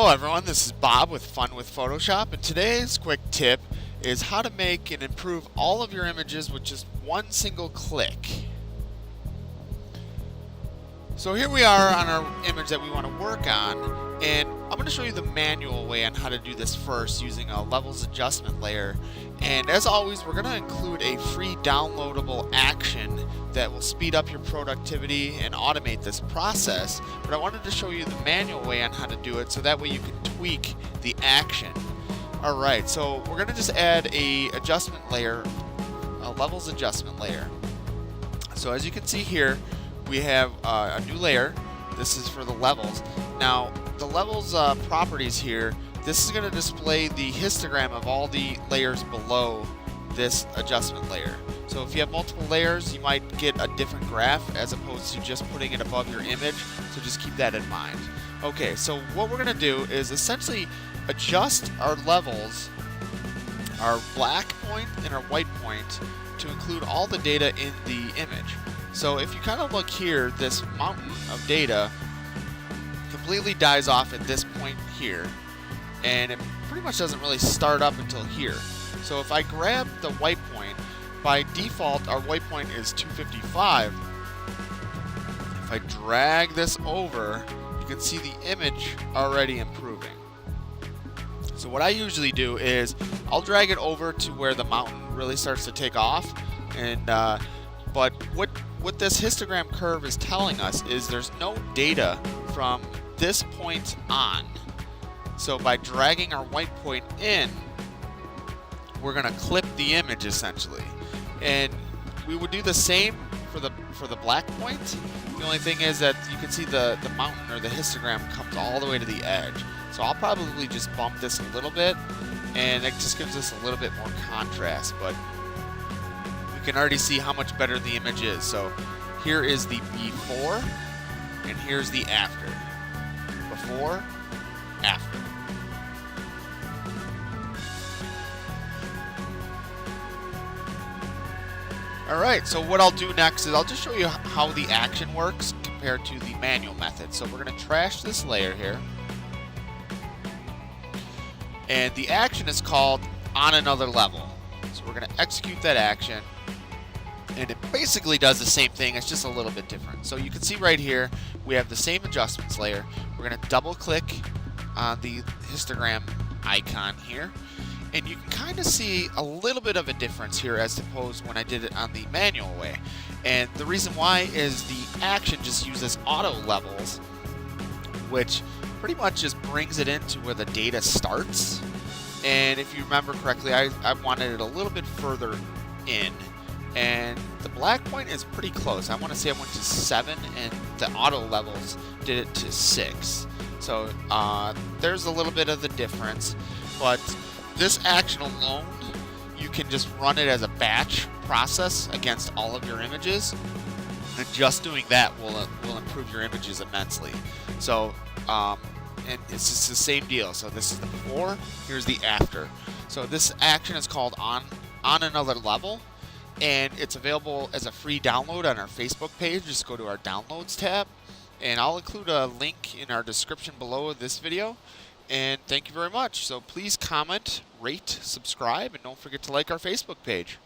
Hello everyone, this is Bob with Fun with Photoshop, and today's quick tip is how to make and improve all of your images with just one single click. So here we are on our image that we want to work on, and I'm going to show you the manual way on how to do this first using a levels adjustment layer. And as always, we're going to include a free downloadable action that will speed up your productivity and automate this process. But I wanted to show you the manual way on how to do it so that way you can tweak the action. Alright, so we're going to just add a adjustment layer, a levels adjustment layer. So as you can see here, we have a new layer. This is for the levels. Now, the levels properties here, this is going to display the histogram of all the layers below this adjustment layer. So if you have multiple layers, you might get a different graph as opposed to just putting it above your image. So just keep that in mind. Okay, so what we're going to do is essentially adjust our levels, our black point and our white point, to include all the data in the image. So if you kind of look here, this mountain of data completely dies off at this point here, and it pretty much doesn't really start up until here. So if I grab the white point, by default our white point is 255. If I drag this over, you can see the image already improving. So what I usually do is I'll drag it over to where the mountain really starts to take off, and but what this histogram curve is telling us is there's no data from this point on. So by dragging our white point in, we're going to clip the image essentially. And we would do the same for the black point. The only thing is that you can see the mountain or the histogram comes all the way to the edge. So I'll probably just bump this a little bit, and it just gives us a little bit more contrast, but you can already see how much better the image is. So here is the before, and here's the after. Before, after. Alright, so what I'll do next is I'll just show you how the action works compared to the manual method. So we're going to trash this layer here. And the action is called on another level. So we're going to execute that action. And it basically does the same thing, it's just a little bit different. So you can see right here, we have the same adjustments layer. We're going to double click on the histogram icon here. And you can kind of see a little bit of a difference here as opposed when I did it on the manual way. And the reason why is the action just uses auto levels, which pretty much just brings it into where the data starts. And if you remember correctly, I wanted it a little bit further in. And the black point is pretty close. I want to say I went to 7, and the auto levels did it to 6. So there's a little bit of the difference, but this action alone, you can just run it as a batch process against all of your images, and just doing that will improve your images immensely. So and it's just the same deal. So this is the before, here's the after. So this action is called on another level, and it's available as a free download on our Facebook page. Just go to our downloads tab, and I'll include a link in our description below this video. And thank you very much. So please comment, rate, subscribe, and don't forget to like our Facebook page.